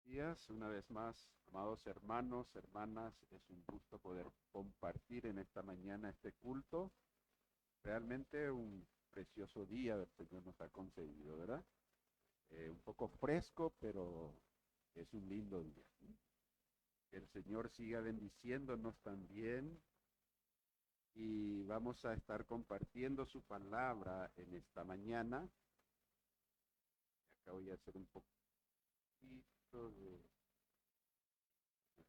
Días, una vez más, amados hermanos, hermanas, es un gusto poder compartir en esta mañana este culto. Realmente un precioso día el Señor nos ha concedido, ¿verdad? Un poco fresco, pero es un lindo día. Que el Señor siga bendiciéndonos también y vamos a estar compartiendo su palabra en esta mañana. Acá voy a hacer un poquito de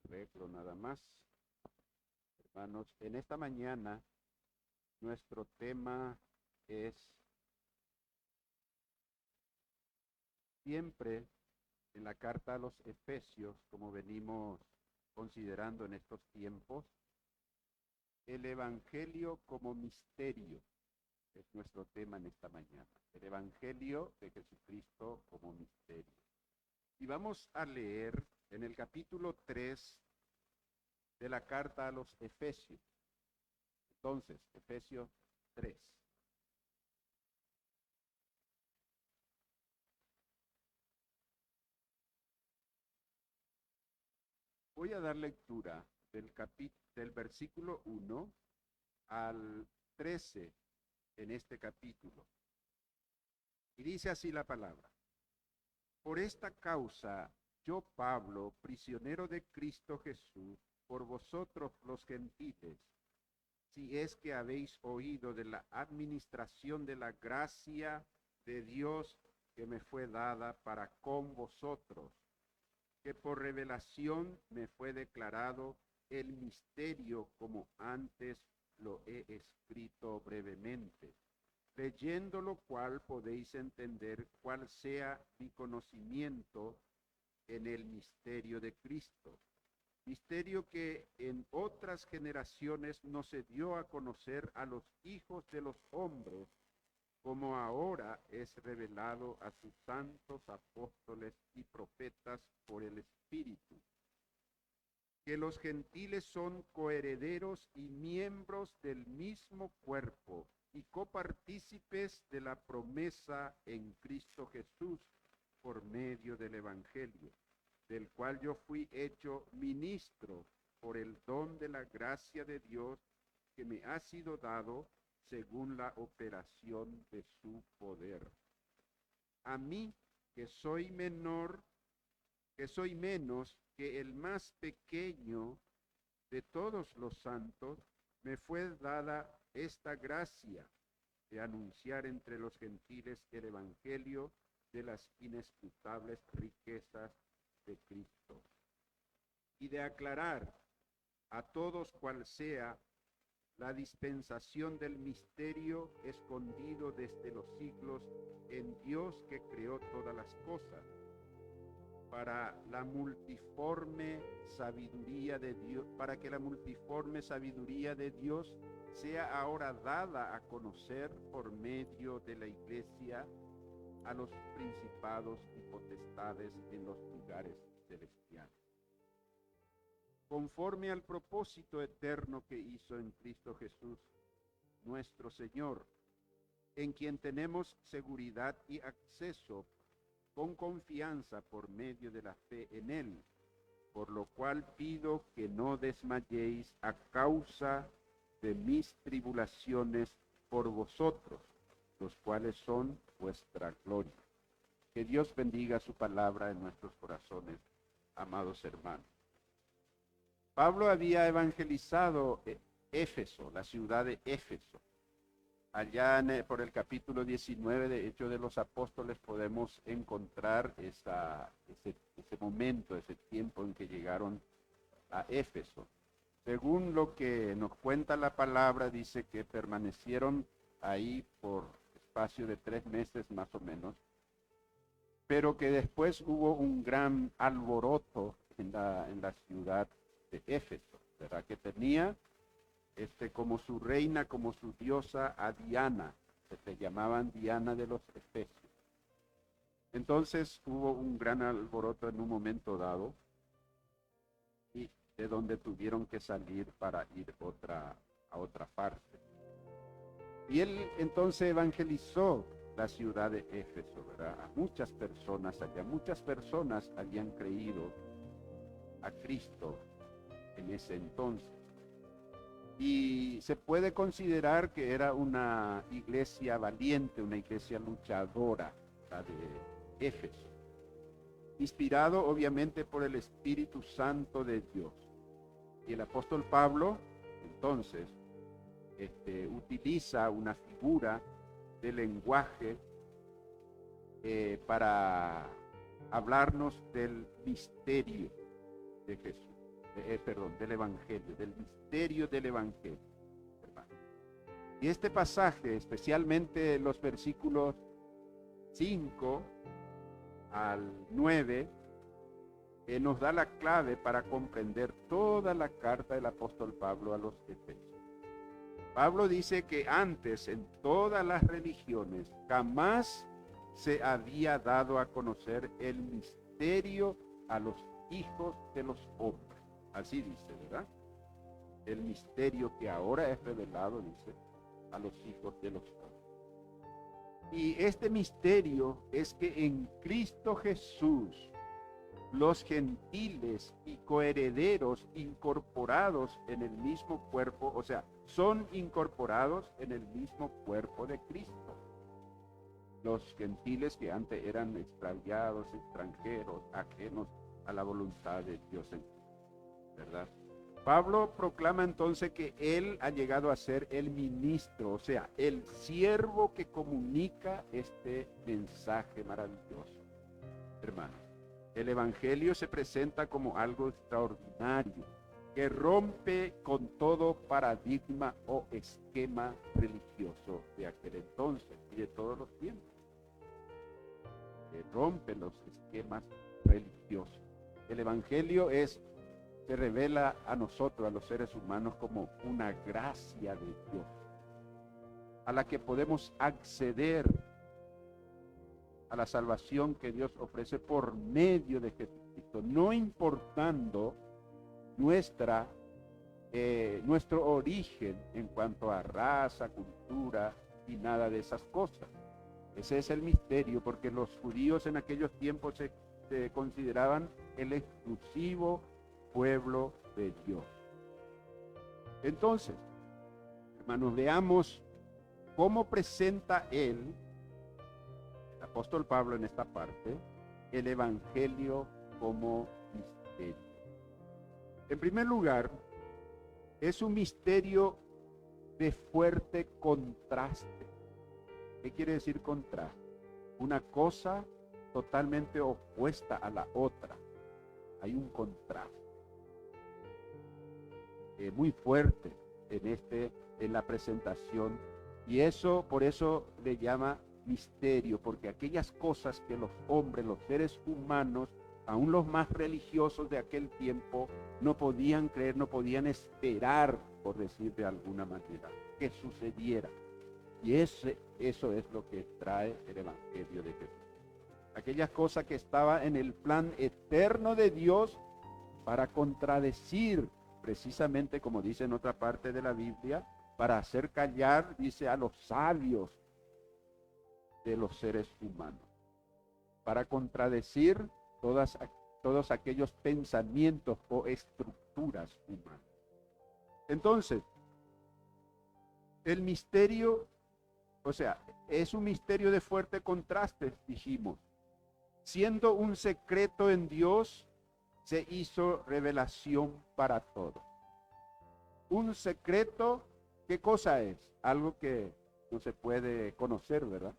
arreglo nada más. Hermanos, en esta mañana nuestro tema es siempre en la carta a los Efesios, como venimos considerando en estos tiempos, el Evangelio como misterio es nuestro tema en esta mañana. El Evangelio de Jesucristo como misterio. Y vamos a leer en el capítulo 3 de la carta a los Efesios. Entonces, Efesios 3. Voy a dar lectura del versículo 1 al 13 en este capítulo. Y dice así la palabra. Por esta causa, yo Pablo, prisionero de Cristo Jesús, por vosotros los gentiles, si es que habéis oído de la administración de la gracia de Dios que me fue dada para con vosotros, que por revelación me fue declarado el misterio como antes lo he escrito brevemente, leyendo lo cual podéis entender cuál sea mi conocimiento en el misterio de Cristo, misterio que en otras generaciones no se dio a conocer a los hijos de los hombres, como ahora es revelado a sus santos apóstoles y profetas por el Espíritu, que los gentiles son coherederos y miembros del mismo cuerpo y copartícipes de la promesa en Cristo Jesús por medio del Evangelio, del cual yo fui hecho ministro por el don de la gracia de Dios que me ha sido dado según la operación de su poder. A mí, que soy menor, que soy menos que el más pequeño de todos los santos, me fue dada esta gracia de anunciar entre los gentiles el evangelio de las inescrutables riquezas de Cristo y de aclarar a todos cual sea la dispensación del misterio escondido desde los siglos en Dios que creó todas las cosas, para la multiforme sabiduría de Dios, para que la multiforme sabiduría de Dios sea ahora dada a conocer por medio de la Iglesia a los principados y potestades en los lugares celestiales, conforme al propósito eterno que hizo en Cristo Jesús, nuestro Señor, en quien tenemos seguridad y acceso con confianza por medio de la fe en Él, por lo cual pido que no desmayéis a causa de mis tribulaciones por vosotros, los cuales son vuestra gloria. Que Dios bendiga su palabra en nuestros corazones, amados hermanos. Pablo había evangelizado Éfeso, la ciudad de Éfeso. Allá por el capítulo 19 de Hechos de los Apóstoles podemos encontrar ese momento, ese tiempo en que llegaron a Éfeso. Según lo que nos cuenta la palabra, dice que permanecieron ahí por espacio de 3 meses más o menos, pero que después hubo un gran alboroto en la ciudad de Éfeso, ¿verdad? Que tenía como su reina, como su diosa a Diana, que se llamaban Diana de los Efesios. Entonces hubo un gran alboroto en un momento dado, y de donde tuvieron que salir para ir a otra parte. Y él entonces evangelizó la ciudad de Éfeso, ¿verdad? A muchas personas allá, muchas personas habían creído a Cristo en ese entonces. Y se puede considerar que era una iglesia valiente, una iglesia luchadora, la de Éfeso, inspirado obviamente por el Espíritu Santo de Dios. Y el apóstol Pablo, entonces, utiliza una figura de lenguaje para hablarnos del misterio de Jesús. Del Evangelio, del misterio del Evangelio, hermano. Y este pasaje, especialmente los versículos 5 al 9, nos da la clave para comprender toda la carta del apóstol Pablo a los Efesios. Pablo dice que antes en todas las religiones jamás se había dado a conocer el misterio a los hijos de los hombres. Así dice, ¿verdad? El misterio que ahora es revelado, dice, a los hijos de los hombres. Y este misterio es que en Cristo Jesús, los gentiles y coherederos incorporados en el mismo cuerpo, o sea, son incorporados en el mismo cuerpo de Cristo. Los gentiles que antes eran extraviados, extranjeros, ajenos a la voluntad de Dios en Cristo, ¿verdad? Pablo proclama entonces que él ha llegado a ser el ministro, o sea, el siervo que comunica este mensaje maravilloso. Hermanos, el evangelio se presenta como algo extraordinario, que rompe con todo paradigma o esquema religioso de aquel entonces y de todos los tiempos. Que rompe los esquemas religiosos. El evangelio se revela a nosotros, a los seres humanos, como una gracia de Dios, a la que podemos acceder a la salvación que Dios ofrece por medio de Jesucristo, no importando nuestro origen en cuanto a raza, cultura y nada de esas cosas. Ese es el misterio, porque los judíos en aquellos tiempos se consideraban el exclusivo pueblo de Dios. Entonces, hermanos, veamos cómo presenta el apóstol Pablo en esta parte el evangelio como misterio. En primer lugar, es un misterio de fuerte contraste. ¿Qué quiere decir contraste? Una cosa totalmente opuesta a la otra. Hay un contraste muy fuerte en la presentación, y por eso le llama misterio, porque aquellas cosas que los hombres, los seres humanos, aún los más religiosos de aquel tiempo, no podían creer, no podían esperar, por decir de alguna manera, que sucediera. Y eso es lo que trae el evangelio de Jesús. Aquellas cosas que estaban en el plan eterno de Dios para contradecir, precisamente como dice en otra parte de la Biblia, para hacer callar, dice, a los sabios de los seres humanos, para contradecir todos aquellos pensamientos o estructuras humanas. Entonces, el misterio, o sea, es un misterio de fuerte contraste, dijimos. Siendo un secreto en Dios, se hizo revelación para todos. Un secreto, ¿qué cosa es? Algo que no se puede conocer, ¿verdad?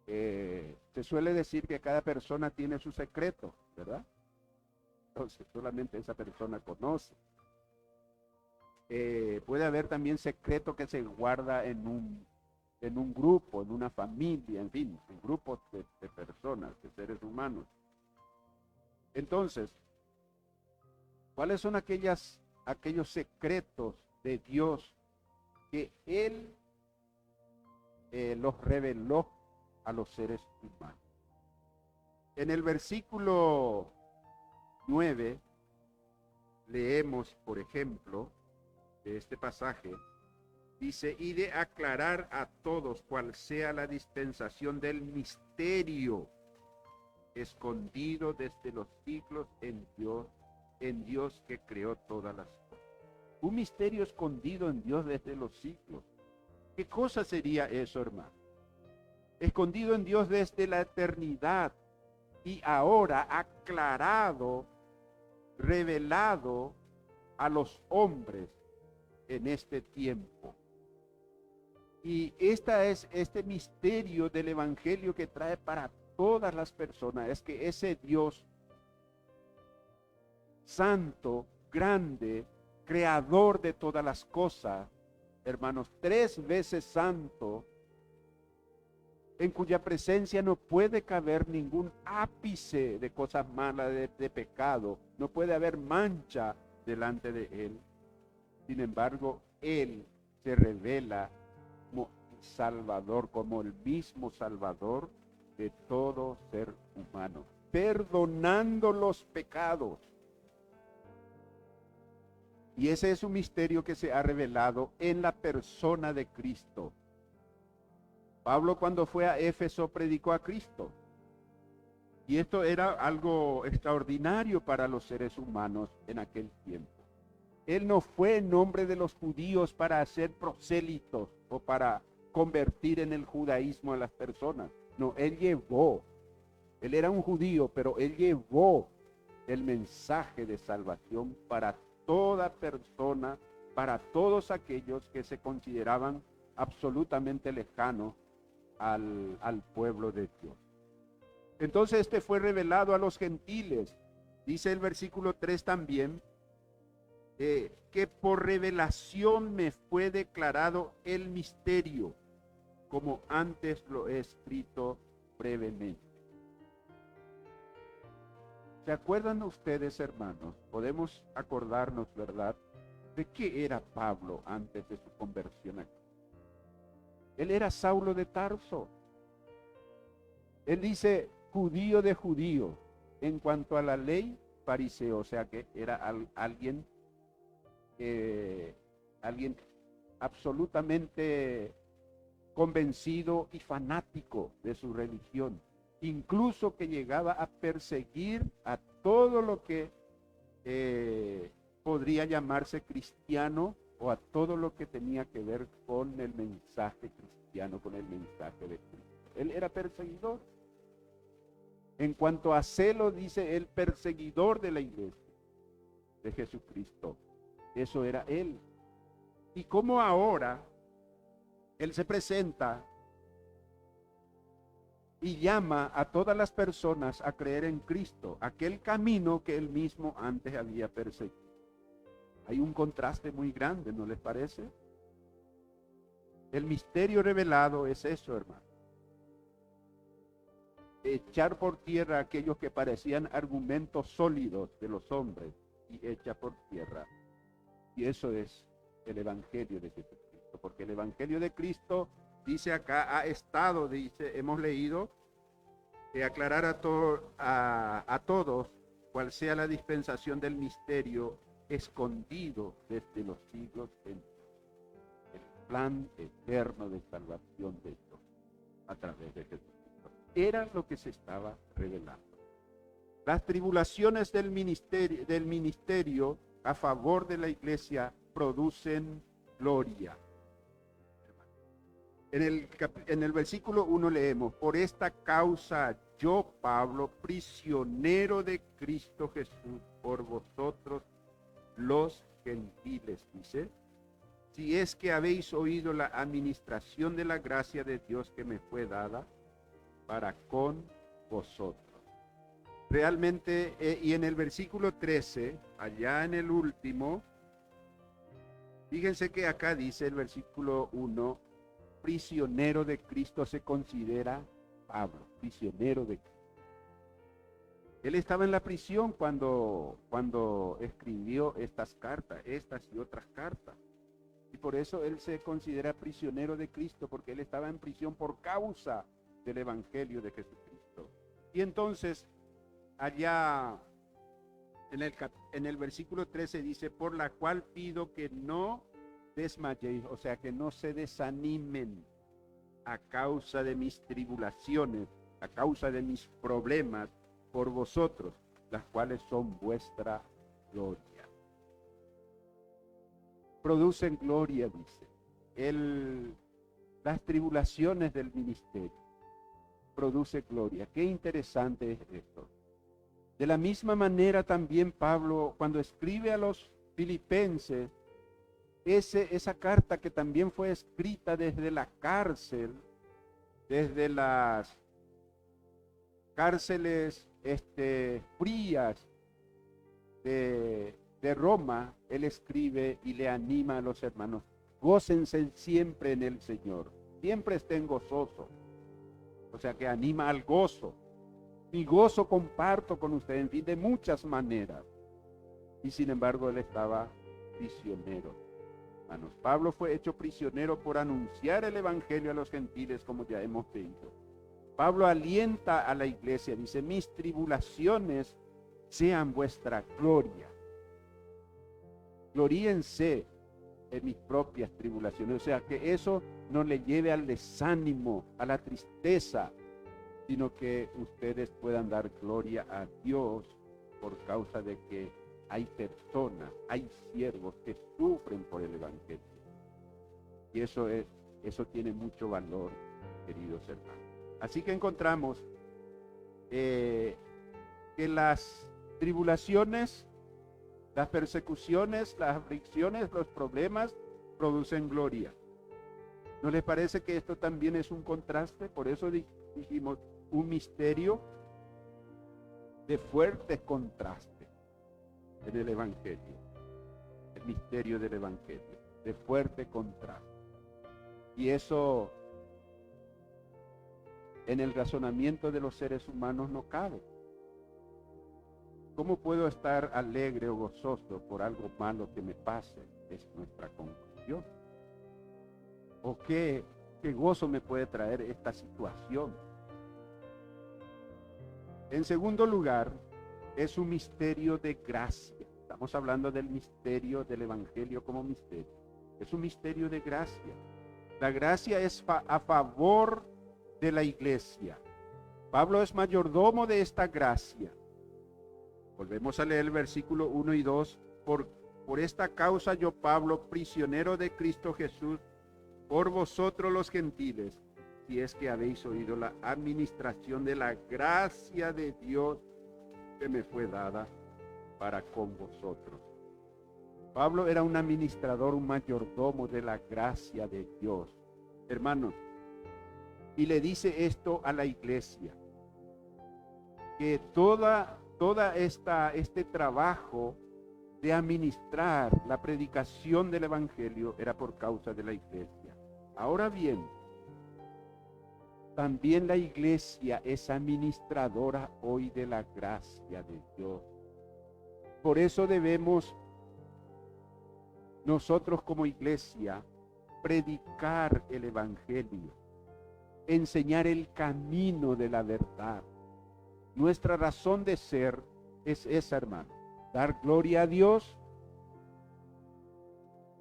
Se suele decir que cada persona tiene su secreto, ¿verdad? Entonces, solamente esa persona conoce. Puede haber también secreto que se guarda en un grupo, en una familia, en fin, en grupos de personas, de seres humanos. Entonces, ¿cuáles son aquellos secretos de Dios que Él los reveló a los seres humanos? En el versículo 9 leemos, por ejemplo, de este pasaje, Dice, y de aclarar a todos cuál sea la dispensación del misterio escondido desde los siglos en Dios que creó todas las cosas. Un misterio escondido en Dios desde los siglos. ¿Qué cosa sería eso, hermano? Escondido en Dios desde la eternidad y ahora aclarado, revelado a los hombres en este tiempo. Y este misterio del evangelio que trae para todas las personas es que ese Dios santo, grande, creador de todas las cosas, hermanos, 3 veces santo, en cuya presencia no puede caber ningún ápice de cosas malas, de pecado, no puede haber mancha delante de él. Sin embargo, él se revela como Salvador, como el mismo Salvador de todo ser humano, perdonando los pecados. Y ese es un misterio que se ha revelado en la persona de Cristo. Pablo, cuando fue a Éfeso, predicó a Cristo. Y esto era algo extraordinario para los seres humanos en aquel tiempo. Él no fue en nombre de los judíos para hacer prosélitos o para convertir en el judaísmo a las personas. No, él era un judío, pero él llevó el mensaje de salvación para toda persona, para todos aquellos que se consideraban absolutamente lejanos al pueblo de Dios. Entonces este fue revelado a los gentiles. Dice el versículo 3 también, que por revelación me fue declarado el misterio, como antes lo he escrito brevemente. ¿Se acuerdan ustedes, hermanos? Podemos acordarnos, ¿verdad?, de qué era Pablo antes de su conversión aquí. Él era Saulo de Tarso. Él dice, judío de judío, en cuanto a la ley, fariseo, o sea que era alguien absolutamente convencido y fanático de su religión, incluso que llegaba a perseguir a todo lo que podría llamarse cristiano o a todo lo que tenía que ver con el mensaje cristiano, con el mensaje de Cristo. Él era perseguidor. En cuanto a celo, dice el perseguidor de la iglesia de Jesucristo. Eso era él. Y como ahora él se presenta y llama a todas las personas a creer en Cristo, aquel camino que él mismo antes había perseguido. Hay un contraste muy grande, ¿no les parece? El misterio revelado es eso, hermano. Echar por tierra aquellos que parecían argumentos sólidos de los hombres y echa por tierra. Y eso es el evangelio de Jesucristo, porque el evangelio de Cristo, dice acá, hemos leído, aclarar a todos cuál sea la dispensación del misterio escondido desde los siglos en el plan eterno de salvación de Dios a través de Jesucristo. Era lo que se estaba revelando. Las tribulaciones del ministerio a favor de la iglesia producen gloria. En el versículo 1 leemos, por esta causa yo, Pablo, prisionero de Cristo Jesús, por vosotros los gentiles, dice, si es que habéis oído la administración de la gracia de Dios que me fue dada para con vosotros. Realmente, y en el versículo 13, allá en el último, fíjense que acá dice el versículo 1, prisionero de Cristo se considera Pablo, prisionero de Cristo. Él estaba en la prisión cuando escribió estas cartas, estas y otras cartas. Y por eso él se considera prisionero de Cristo, porque él estaba en prisión por causa del evangelio de Jesucristo. Y entonces, allá en el versículo 13 dice, por la cual pido que no desmayéis, o sea, que no se desanimen a causa de mis tribulaciones, a causa de mis problemas por vosotros, las cuales son vuestra gloria. Producen gloria, dice. Las tribulaciones del ministerio produce gloria. Qué interesante es esto. De la misma manera también Pablo, cuando escribe a los filipenses, esa carta que también fue escrita desde la cárcel, desde las cárceles frías de Roma, él escribe y le anima a los hermanos: gócense siempre en el Señor, siempre estén gozosos. O sea, que anima al gozo. Mi gozo comparto con ustedes, en fin, de muchas maneras. Y sin embargo, él estaba prisionero. Hermanos, Pablo fue hecho prisionero por anunciar el evangelio a los gentiles, como ya hemos visto. Pablo alienta a la iglesia, dice: mis tribulaciones sean vuestra gloria. Gloríense en mis propias tribulaciones. O sea, que eso no le lleve al desánimo, a la tristeza, sino que ustedes puedan dar gloria a Dios por causa de que hay personas, hay siervos que sufren por el evangelio. Y eso tiene mucho valor, queridos hermanos. Así que encontramos que las tribulaciones, las persecuciones, las aflicciones, los problemas producen gloria. ¿No les parece que esto también es un contraste? Por eso dijimos un misterio de fuertes contrastes en el evangelio. El misterio del evangelio, de fuerte contraste. Y eso en el razonamiento de los seres humanos no cabe. ¿Cómo puedo estar alegre o gozoso por algo malo que me pase? Es nuestra conclusión. ¿O qué gozo me puede traer esta situación? En segundo lugar, es un misterio de gracia. Estamos hablando del misterio del evangelio como misterio. Es un misterio de gracia. La gracia es a favor de la iglesia. Pablo es mayordomo de esta gracia. Volvemos a leer el versículo 1 y 2. Por esta causa yo, Pablo, prisionero de Cristo Jesús, por vosotros los gentiles, si es que habéis oído la administración de la gracia de Dios que me fue dada para con vosotros. Pablo era un administrador, un mayordomo de la gracia de Dios. Hermanos, y le dice esto a la iglesia, que este trabajo de administrar la predicación del evangelio era por causa de la iglesia. Ahora bien, también la iglesia es administradora hoy de la gracia de Dios. Por eso debemos nosotros como iglesia predicar el evangelio, enseñar el camino de la verdad. Nuestra razón de ser es esa, hermano: dar gloria a Dios,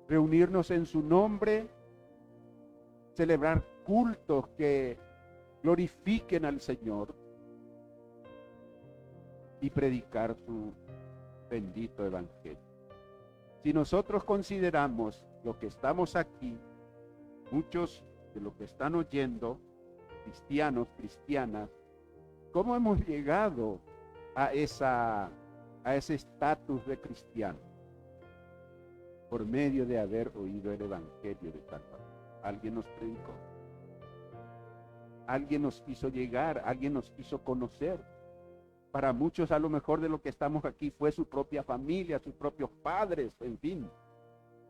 reunirnos en su nombre, celebrar cultos que glorifiquen al Señor y predicar su bendito evangelio. Si nosotros consideramos lo que estamos aquí, muchos de los que están oyendo, cristianos, cristianas, ¿cómo hemos llegado a ese estatus de cristiano? Por medio de haber oído el evangelio de salvación. Alguien nos predicó, alguien nos hizo llegar, alguien nos hizo conocer. Para muchos, a lo mejor, de lo que estamos aquí fue su propia familia, sus propios padres, en fin.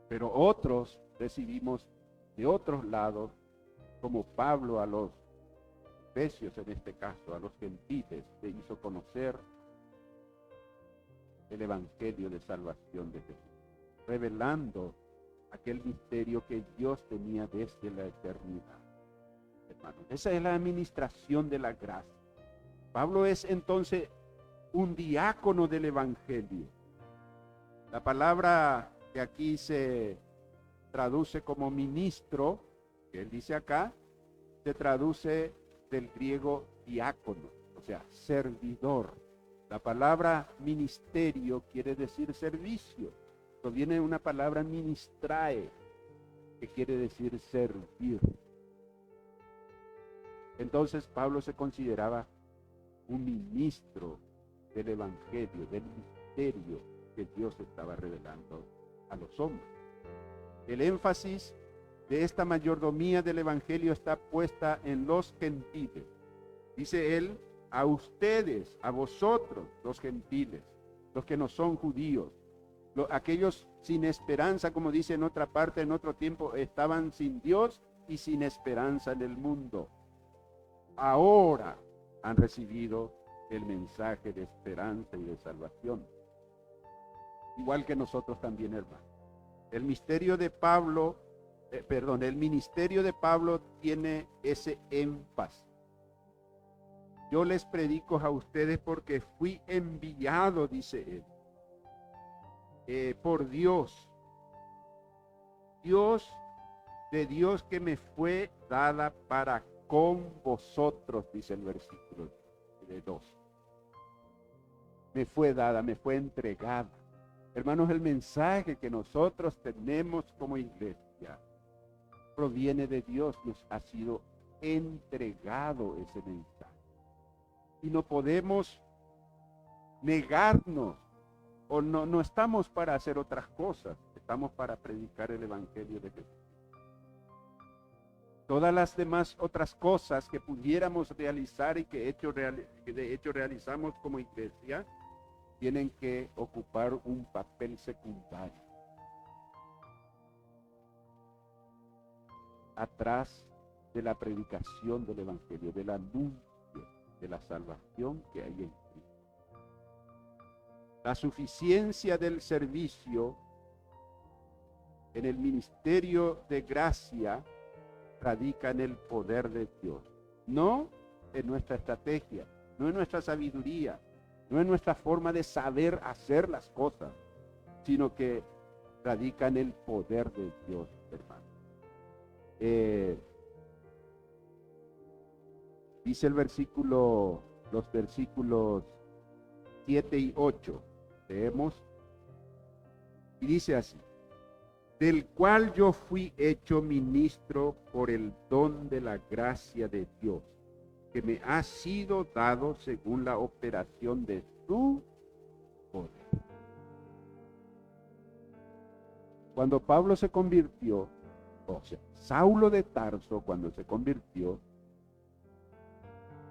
Pero otros recibimos de otros lados, como Pablo a los Efesios, en este caso, a los gentiles, se hizo conocer el evangelio de salvación de Jesús, revelando aquel misterio que Dios tenía desde la eternidad. Hermanos, esa es la administración de la gracia. Pablo es entonces un diácono del evangelio. La palabra que aquí se traduce como ministro, que él dice acá, se traduce del griego diácono, o sea, servidor. La palabra ministerio quiere decir servicio. Proviene de una palabra ministrae, que quiere decir servir. Entonces Pablo se consideraba un ministro del evangelio, del misterio que Dios estaba revelando a los hombres. El énfasis de esta mayordomía del evangelio está puesta en los gentiles. Dice él, a ustedes, a vosotros, los gentiles, los que no son judíos, aquellos sin esperanza, como dice en otra parte, en otro tiempo, estaban sin Dios y sin esperanza en el mundo. Ahora han recibido el mensaje de esperanza y de salvación. Igual que nosotros también, hermanos. El ministerio de Pablo tiene ese énfasis. Yo les predico a ustedes porque fui enviado, dice él, por Dios. De Dios que me fue dada para con vosotros, dice el versículo 2. Me fue dada, me fue entregada. Hermanos, el mensaje que nosotros tenemos como iglesia proviene de Dios, nos ha sido entregado ese mensaje. Y no podemos negarnos, o no estamos para hacer otras cosas, estamos para predicar el evangelio de Jesús. Todas las demás otras cosas que pudiéramos realizar y que de hecho realizamos como iglesia, tienen que ocupar un papel secundario. Atrás de la predicación del evangelio, del anuncio de la salvación que hay en Cristo. La suficiencia del servicio en el ministerio de gracia radica en el poder de Dios, no en nuestra estrategia, no en nuestra sabiduría, no en nuestra forma de saber hacer las cosas, sino que radica en el poder de Dios, hermano. Dice los versículos 7 y 8, leemos, y dice así: del cual yo fui hecho ministro por el don de la gracia de Dios, que me ha sido dado según la operación de su poder. Cuando Pablo se convirtió, o sea, Saulo de Tarso, cuando se convirtió,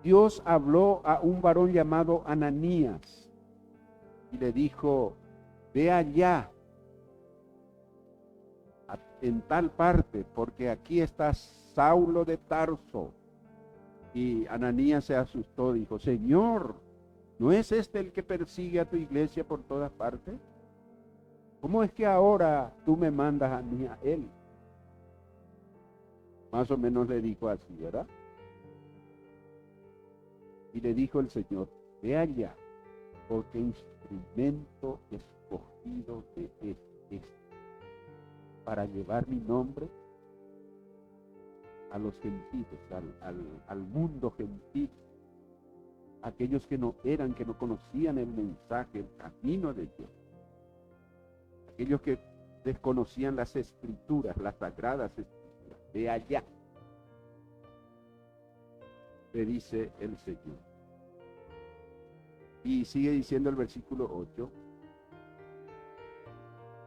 Dios habló a un varón llamado Ananías y le dijo: ve allá en tal parte, porque aquí está Saulo de Tarso. Y Ananías se asustó, dijo: Señor, ¿no es este el que persigue a tu iglesia por todas partes? ¿Cómo es que ahora tú me mandas a mí a él? Más o menos le dijo así, ¿verdad? Y le dijo el Señor: ve allá, porque instrumento escogido de este, para llevar mi nombre a los gentiles, al mundo gentil, aquellos que no conocían el mensaje, el camino de Dios, aquellos que desconocían las escrituras, las sagradas escrituras. De allá, le dice el Señor. Y sigue diciendo el versículo 8: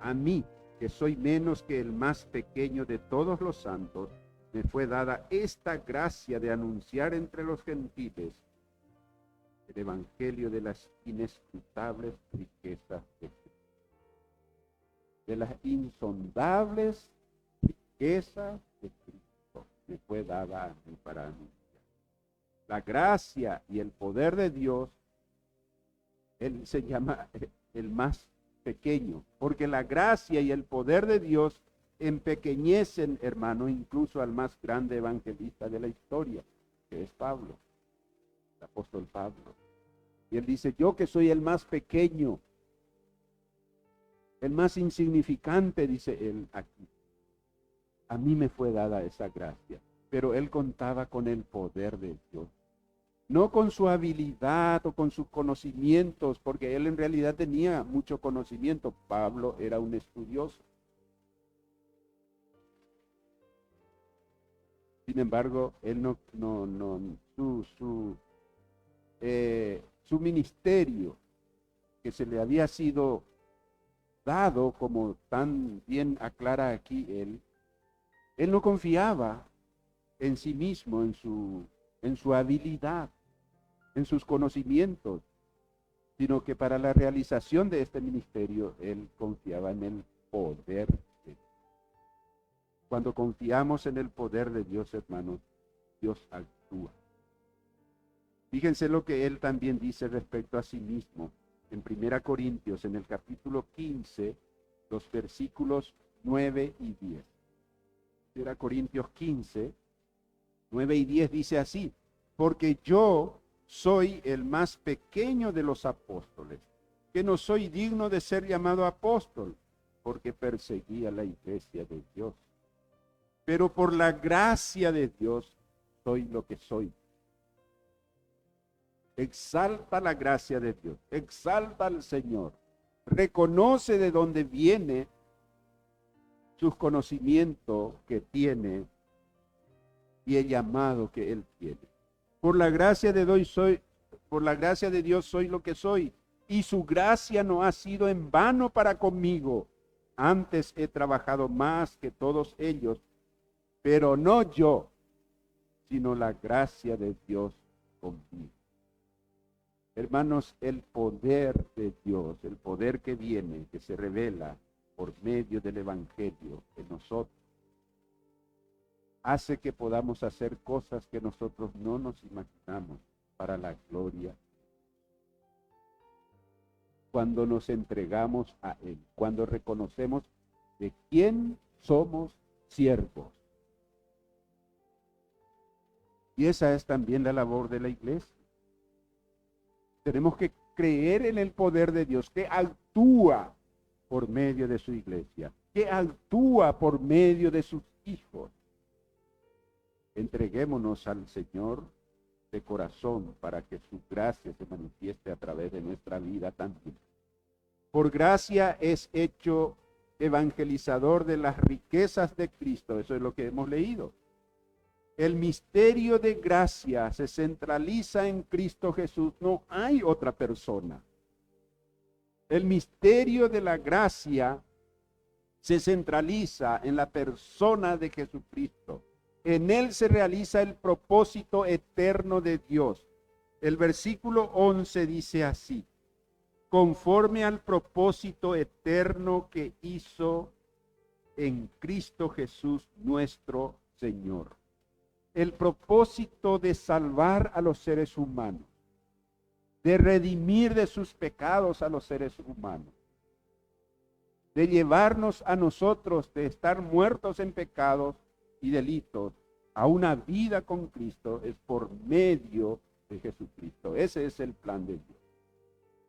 a mí, que soy menos que el más pequeño de todos los santos, me fue dada esta gracia de anunciar entre los gentiles el evangelio de las inescrutables riquezas de Cristo, de las insondables riquezas de Cristo, me fue dada a mí para anunciar. La gracia y el poder de Dios, él se llama el más pequeño, porque la gracia y el poder de Dios empequeñecen, hermano, incluso al más grande evangelista de la historia, que es Pablo, el apóstol Pablo. Y él dice: yo que soy el más pequeño, el más insignificante, dice él aquí, A mí me fue dada esa gracia, pero él contaba con el poder de Dios. No con su habilidad o con sus conocimientos, porque él en realidad tenía mucho conocimiento. Pablo era un estudioso. Sin embargo, él su ministerio que se le había sido dado, como tan bien aclara aquí él no confiaba en sí mismo, en su habilidad, en sus conocimientos, sino que para la realización de este ministerio, él confiaba en el poder de Dios. Cuando confiamos en el poder de Dios, hermanos, Dios actúa. Fíjense lo que él también dice respecto a sí mismo en 1 Corintios, en el capítulo 15, los versículos 9 y 10. 1 Corintios 15, 9 y 10 dice así: porque yo soy el más pequeño de los apóstoles, que no soy digno de ser llamado apóstol, porque perseguía la iglesia de Dios. Pero por la gracia de Dios soy lo que soy. Exalta la gracia de Dios, exalta al Señor, reconoce de dónde viene sus conocimientos que tiene y el llamado que él tiene. Por la gracia de Dios soy lo que soy, y su gracia no ha sido en vano para conmigo. Antes he trabajado más que todos ellos, pero no yo, sino la gracia de Dios conmigo. Hermanos, el poder de Dios, el poder que viene, que se revela por medio del Evangelio en nosotros, hace que podamos hacer cosas que nosotros no nos imaginamos para la gloria. Cuando nos entregamos a Él, cuando reconocemos de quién somos siervos. Y esa es también la labor de la iglesia. Tenemos que creer en el poder de Dios, que actúa por medio de su iglesia, que actúa por medio de sus hijos. Entreguémonos al Señor de corazón para que su gracia se manifieste a través de nuestra vida también. Por gracia es hecho evangelizador de las riquezas de Cristo. Eso es lo que hemos leído. El misterio de gracia se centraliza en Cristo Jesús. No hay otra persona. El misterio de la gracia se centraliza en la persona de Jesucristo. En él se realiza el propósito eterno de Dios. El versículo 11 dice así: conforme al propósito eterno que hizo en Cristo Jesús nuestro Señor. El propósito de salvar a los seres humanos, de redimir de sus pecados a los seres humanos, de llevarnos a nosotros de estar muertos en pecados y delitos a una vida con Cristo, es por medio de Jesucristo. Ese es el plan de Dios,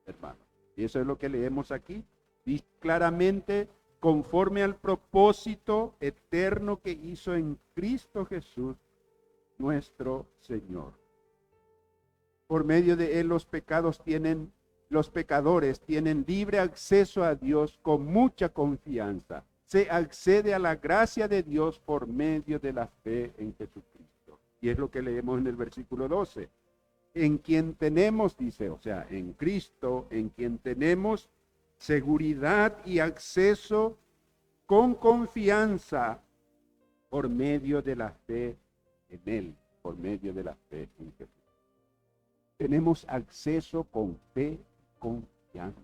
hermano. Y eso es lo que leemos aquí. Dice claramente, conforme al propósito eterno que hizo en Cristo Jesús, nuestro Señor. Por medio de él los pecadores tienen libre acceso a Dios con mucha confianza. Se accede a la gracia de Dios por medio de la fe en Jesucristo. Y es lo que leemos en el versículo 12. En quien tenemos, dice, o sea, en Cristo, en quien tenemos seguridad y acceso con confianza por medio de la fe en Él, por medio de la fe en Jesús. Tenemos acceso con fe y confianza.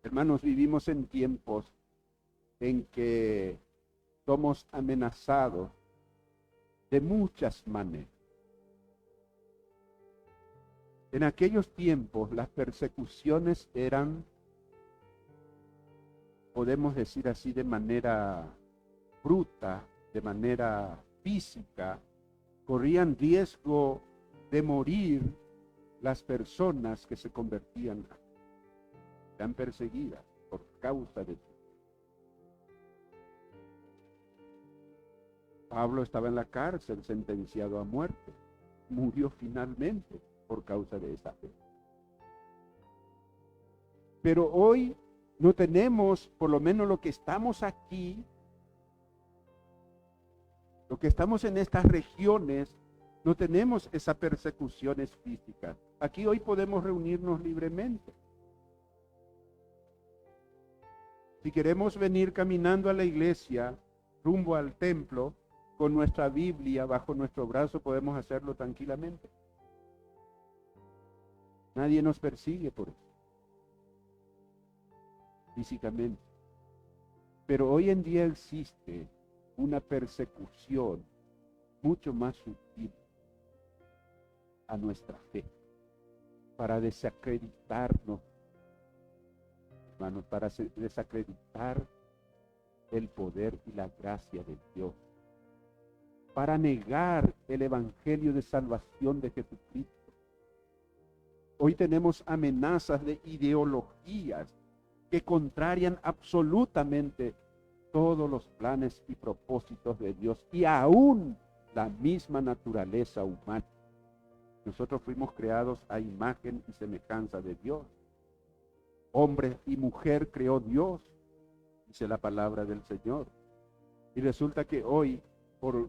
Hermanos, vivimos en tiempos en que somos amenazados de muchas maneras. En aquellos tiempos las persecuciones eran, podemos decir así, de manera bruta, de manera física. Corrían riesgo de morir las personas que se convertían, eran perseguidas por causa de eso. Pablo estaba en la cárcel, sentenciado a muerte. Murió finalmente por causa de esa fe. Pero hoy no tenemos, por lo menos lo que estamos aquí, lo que estamos en estas regiones, no tenemos esas persecuciones físicas. Aquí hoy podemos reunirnos libremente. Si queremos venir caminando a la iglesia, rumbo al templo, con nuestra Biblia bajo nuestro brazo, podemos hacerlo tranquilamente. Nadie nos persigue por eso, físicamente. Pero hoy en día existe una persecución mucho más sutil a nuestra fe, para desacreditarnos, hermanos, para desacreditar el poder y la gracia de Dios, para negar el evangelio de salvación de Jesucristo. Hoy tenemos amenazas de ideologías que contrarian absolutamente todos los planes y propósitos de Dios y aún la misma naturaleza humana. Nosotros fuimos creados a imagen y semejanza de Dios. Hombre y mujer creó Dios, dice la palabra del Señor. Y resulta que hoy, por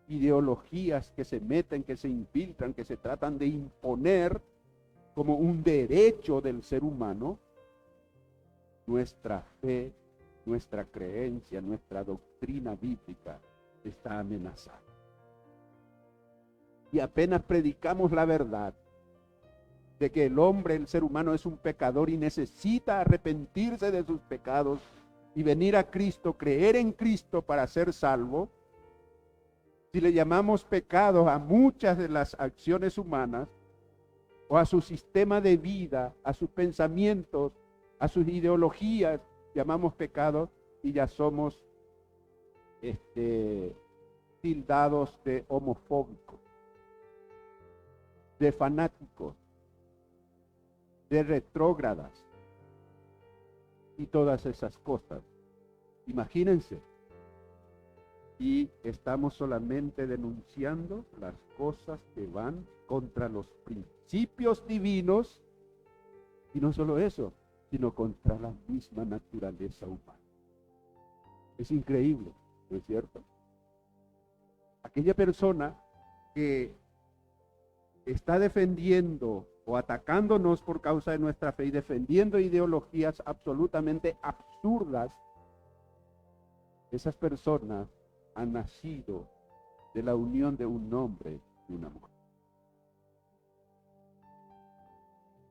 ideologías que se meten, que se infiltran, que se tratan de imponer como un derecho del ser humano, nuestra fe, nuestra creencia, nuestra doctrina bíblica está amenazada. Y apenas predicamos la verdad de que el hombre, el ser humano, es un pecador y necesita arrepentirse de sus pecados y venir a Cristo, creer en Cristo para ser salvo, si le llamamos pecados a muchas de las acciones humanas o a su sistema de vida, a sus pensamientos, a sus ideologías, llamamos pecados y ya somos tildados de homofóbicos, de fanáticos, de retrógradas y todas esas cosas. Imagínense. Y estamos solamente denunciando las cosas que van contra los principios divinos, y no solo eso, sino contra la misma naturaleza humana. Es increíble, ¿no es cierto? Aquella persona que está defendiendo o atacándonos por causa de nuestra fe y defendiendo ideologías absolutamente absurdas, esas personas han nacido de la unión de un hombre y una mujer.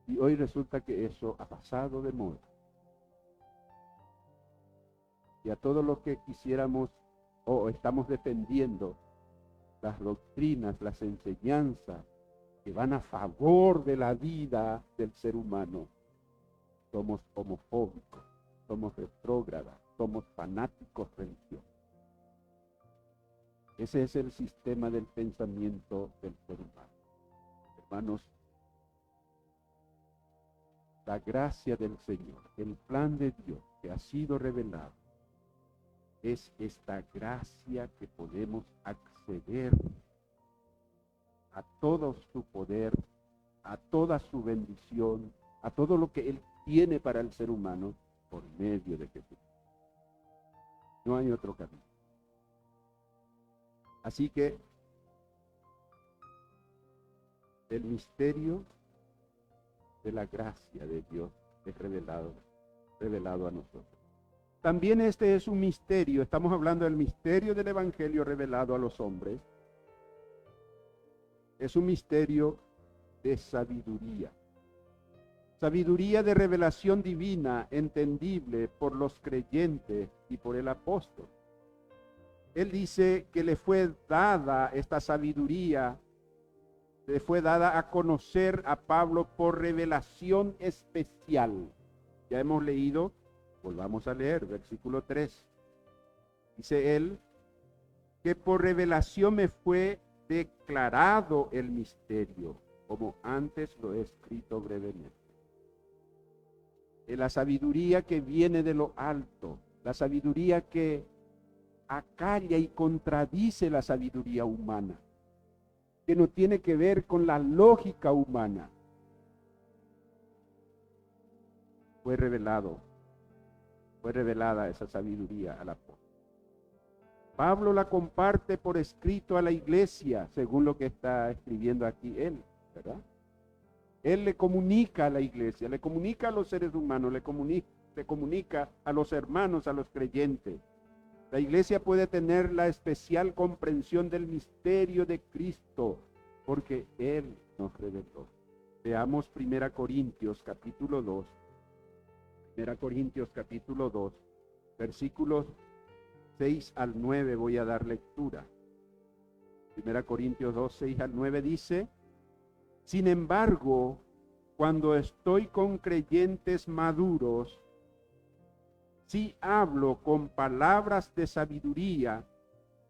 Y hoy resulta que eso ha pasado de moda. Y a todo lo que quisiéramos o estamos defendiendo, las doctrinas, las enseñanzas que van a favor de la vida del ser humano, somos homofóbicos, somos retrógradas, somos fanáticos religiosos. Ese es el sistema del pensamiento del ser humano. Hermanos, la gracia del Señor, el plan de Dios que ha sido revelado, es esta gracia que podemos acceder a todo su poder, a toda su bendición, a todo lo que Él tiene para el ser humano por medio de Jesús. No hay otro camino. Así que el misterio de la gracia de Dios es revelado a nosotros. También este es un misterio, estamos hablando del misterio del Evangelio revelado a los hombres. Es un misterio de sabiduría. Sabiduría de revelación divina, entendible por los creyentes y por el apóstol. Él dice que le fue dada esta sabiduría, le fue dada a conocer a Pablo por revelación especial. Ya hemos leído, volvamos a leer, versículo 3. Dice él, que por revelación me fue declarado el misterio, como antes lo he escrito brevemente. La sabiduría que viene de lo alto, la sabiduría que acalla y contradice la sabiduría humana, que no tiene que ver con la lógica humana. Fue revelada esa sabiduría al apóstol. Pablo la comparte por escrito a la iglesia, según lo que está escribiendo aquí él, ¿verdad? Él le comunica a la iglesia, le comunica a los seres humanos, le comunica a los hermanos, a los creyentes. La iglesia puede tener la especial comprensión del misterio de Cristo, porque Él nos reveló. Veamos 1 Corintios capítulo 2. 1 Corintios capítulo 2, versículos 6 al 9 voy a dar lectura. 1 Corintios 2, 6 al 9 dice: sin embargo, cuando estoy con creyentes maduros, sí hablo con palabras de sabiduría,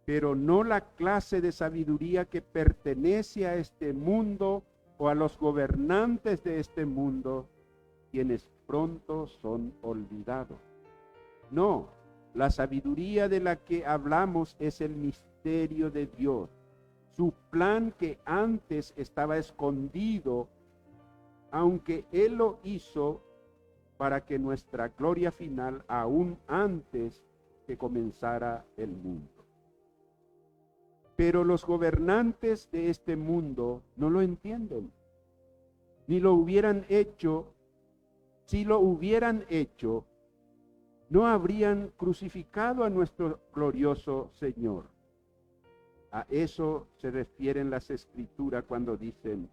pero no la clase de sabiduría que pertenece a este mundo o a los gobernantes de este mundo, quienes pronto son olvidados. No, la sabiduría de la que hablamos es el misterio de Dios, su plan que antes estaba escondido, aunque Él lo hizo para que nuestra gloria final, aún antes que comenzara el mundo. Pero los gobernantes de este mundo no lo entienden, ni lo hubieran hecho. Si lo hubieran hecho, no habrían crucificado a nuestro glorioso Señor. A eso se refieren las Escrituras cuando dicen: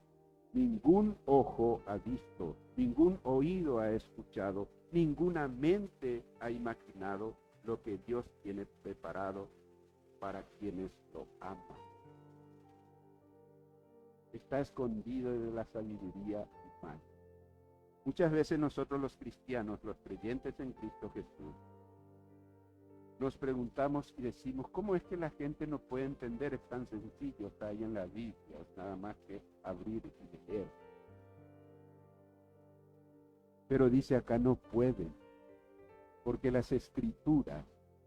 ningún ojo ha visto, ningún oído ha escuchado, ninguna mente ha imaginado lo que Dios tiene preparado para quienes lo aman. Está escondido de la sabiduría humana. Muchas veces nosotros los cristianos, los creyentes en Cristo Jesús, nos preguntamos y decimos: ¿cómo es que la gente no puede entender? Es tan sencillo, está ahí en la Biblia, es nada más que abrir y leer. Pero dice acá: no pueden, porque las Escrituras,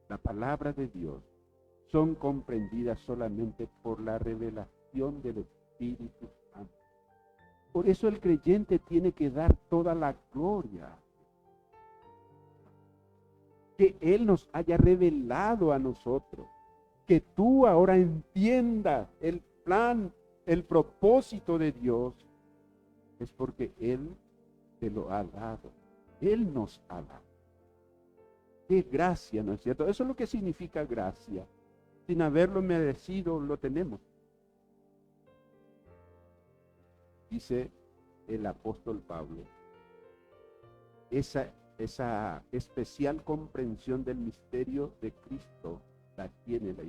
la palabra de Dios, son comprendidas solamente por la revelación del Espíritu Santo. Por eso el creyente tiene que dar toda la gloria. Que Él nos haya revelado a nosotros. Que tú ahora entiendas el plan, el propósito de Dios. Es porque Él te lo ha dado. Él nos ha dado. Qué gracia, ¿no es cierto? Eso es lo que significa gracia. Sin haberlo merecido, lo tenemos. Dice el apóstol Pablo, esa especial comprensión del misterio de Cristo la tiene la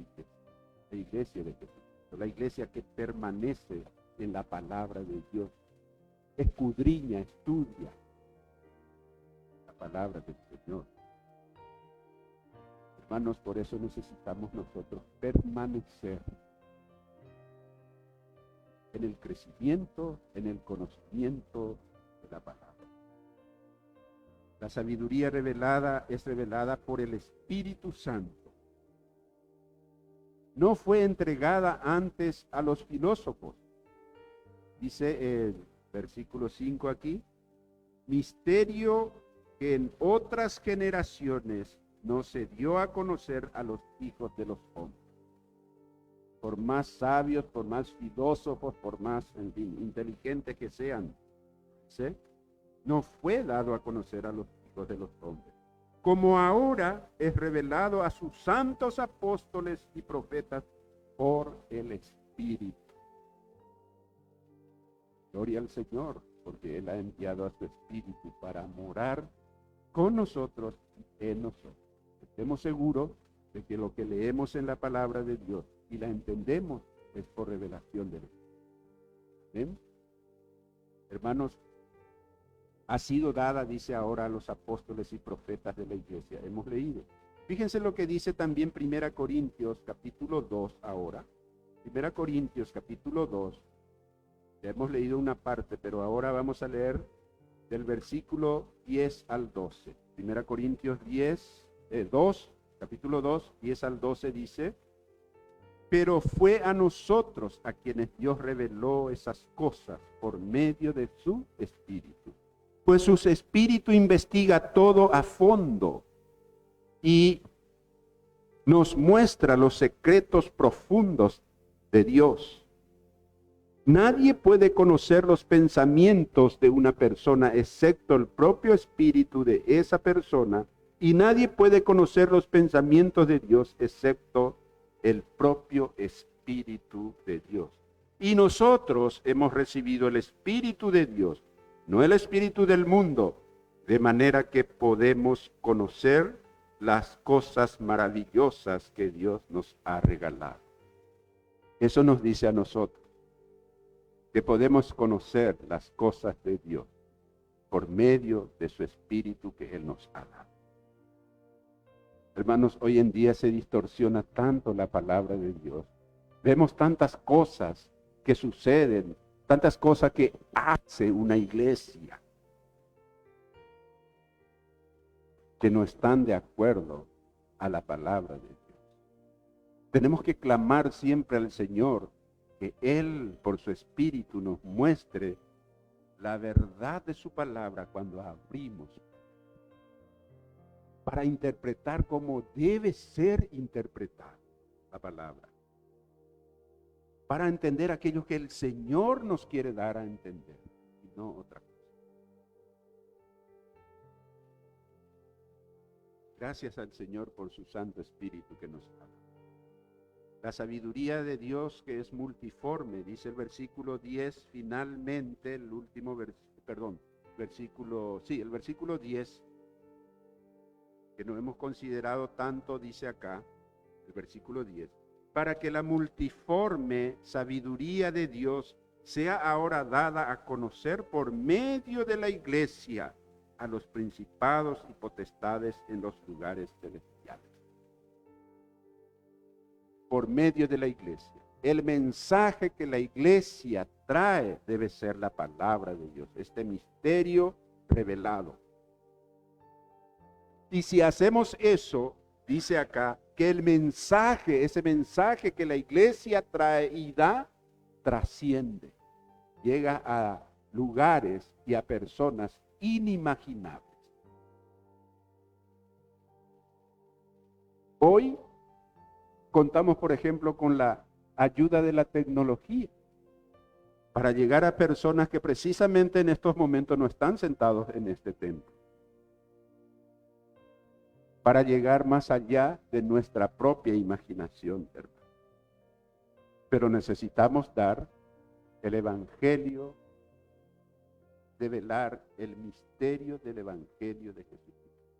iglesia de Jesucristo, la iglesia que permanece en la palabra de Dios, escudriña, estudia la palabra del Señor. Hermanos, por eso necesitamos nosotros permanecer en el crecimiento, en el conocimiento de la palabra. La sabiduría revelada es revelada por el Espíritu Santo. No fue entregada antes a los filósofos. Dice el versículo 5 aquí: misterio que en otras generaciones no se dio a conocer a los hijos de los hombres. Por más sabios, por más filósofos, por más inteligentes que sean, ¿sí?, no fue dado a conocer a los hijos de los hombres, como ahora es revelado a sus santos apóstoles y profetas por el Espíritu. Gloria al Señor, porque Él ha enviado a su Espíritu para morar con nosotros y en nosotros. Estemos seguros de que lo que leemos en la palabra de Dios y la entendemos es por revelación de Dios. ¿Ven? Hermanos, ha sido dada, dice ahora, a los apóstoles y profetas de la iglesia. Hemos leído. Fíjense lo que dice también 1 Corintios capítulo 2 ahora. 1 Corintios capítulo 2. Ya hemos leído una parte, pero ahora vamos a leer del versículo 10 al 12. 1 Corintios 2, capítulo 2, 10 al 12 dice: pero fue a nosotros a quienes Dios reveló esas cosas por medio de su Espíritu. Pues su Espíritu investiga todo a fondo y nos muestra los secretos profundos de Dios. Nadie puede conocer los pensamientos de una persona excepto el propio espíritu de esa persona, y nadie puede conocer los pensamientos de Dios excepto el propio Espíritu de Dios. Y nosotros hemos recibido el Espíritu de Dios, no el espíritu del mundo, de manera que podemos conocer las cosas maravillosas que Dios nos ha regalado. Eso nos dice a nosotros, que podemos conocer las cosas de Dios por medio de su Espíritu que Él nos ha dado. Hermanos, hoy en día se distorsiona tanto la palabra de Dios. Vemos tantas cosas que suceden, tantas cosas que hace una iglesia, que no están de acuerdo a la palabra de Dios. Tenemos que clamar siempre al Señor que Él, por su Espíritu, nos muestre la verdad de su palabra cuando abrimos, para interpretar como debe ser interpretada la palabra, para entender aquello que el Señor nos quiere dar a entender, y no otra cosa. Gracias al Señor por su Santo Espíritu que nos da. La sabiduría de Dios, que es multiforme, dice el versículo 10, finalmente, el último el versículo 10, que no hemos considerado tanto, dice acá, el versículo 10, para que la multiforme sabiduría de Dios sea ahora dada a conocer por medio de la iglesia a los principados y potestades en los lugares celestiales. Por medio de la iglesia. El mensaje que la iglesia trae debe ser la palabra de Dios, este misterio revelado. Y si hacemos eso, dice acá, que el mensaje, ese mensaje que la iglesia trae y da, trasciende. Llega a lugares y a personas inimaginables. Hoy contamos, por ejemplo, con la ayuda de la tecnología para llegar a personas que precisamente en estos momentos no están sentados en este templo, para llegar más allá de nuestra propia imaginación, hermano. Pero necesitamos dar el Evangelio, develar el misterio del Evangelio de Jesucristo,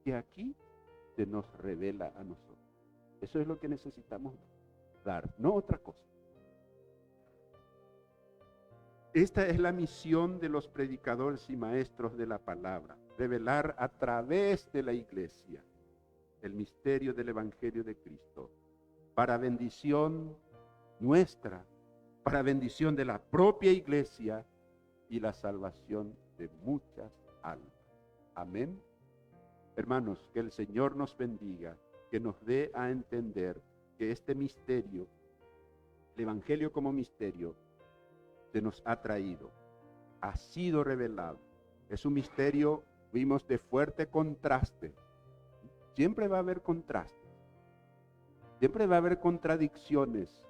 que aquí se nos revela a nosotros. Eso es lo que necesitamos dar, no otra cosa. Esta es la misión de los predicadores y maestros de la palabra, revelar a través de la iglesia el misterio del Evangelio de Cristo, para bendición nuestra, para bendición de la propia iglesia y la salvación de muchas almas. Amén. Hermanos, que el Señor nos bendiga, que nos dé a entender que este misterio, el Evangelio como misterio, se nos ha traído, ha sido revelado. Es un misterio, vimos, de fuerte contraste. Siempre va a haber contrastes, siempre va a haber contradicciones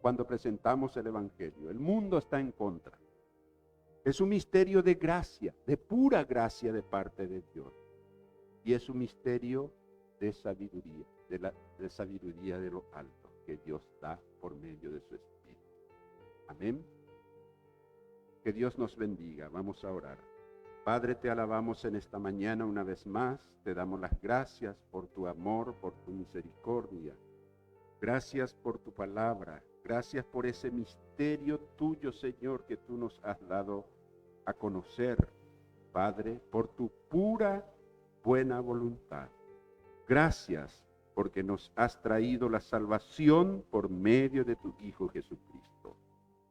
cuando presentamos el Evangelio. El mundo está en contra. Es un misterio de gracia, de pura gracia de parte de Dios. Y es un misterio de sabiduría, de sabiduría de lo alto que Dios da por medio de su Espíritu. Amén. Que Dios nos bendiga. Vamos a orar. Padre, te alabamos en esta mañana una vez más. Te damos las gracias por tu amor, por tu misericordia. Gracias por tu palabra. Gracias por ese misterio tuyo, Señor, que tú nos has dado a conocer, Padre, por tu pura buena voluntad. Gracias porque nos has traído la salvación por medio de tu Hijo Jesucristo.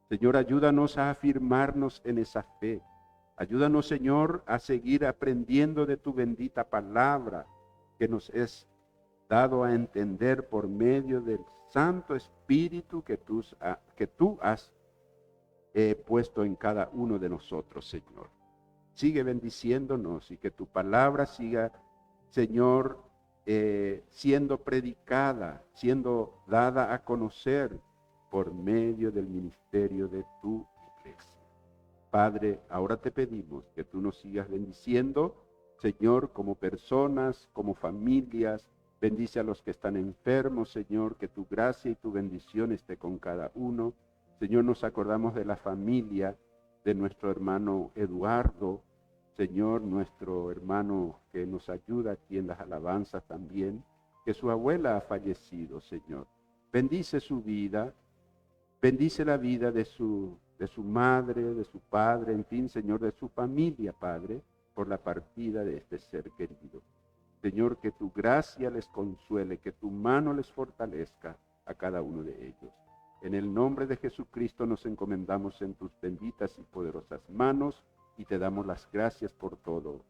Señor, ayúdanos a afirmarnos en esa fe. Ayúdanos, Señor, a seguir aprendiendo de tu bendita palabra que nos es dado a entender por medio del Santo Espíritu que tú has puesto en cada uno de nosotros, Señor. Sigue bendiciéndonos y que tu palabra siga, Señor, siendo predicada, siendo dada a conocer por medio del ministerio de tu iglesia. Padre, ahora te pedimos que tú nos sigas bendiciendo, Señor, como personas, como familias. Bendice a los que están enfermos, Señor, que tu gracia y tu bendición esté con cada uno. Señor, nos acordamos de la familia de nuestro hermano Eduardo, Señor, nuestro hermano que nos ayuda aquí en las alabanzas también, que su abuela ha fallecido, Señor. Bendice su vida, bendice la vida de su madre, de su padre, en fin, Señor, de su familia, Padre, por la partida de este ser querido. Señor, que tu gracia les consuele, que tu mano les fortalezca a cada uno de ellos. En el nombre de Jesucristo nos encomendamos en tus benditas y poderosas manos y te damos las gracias por todo.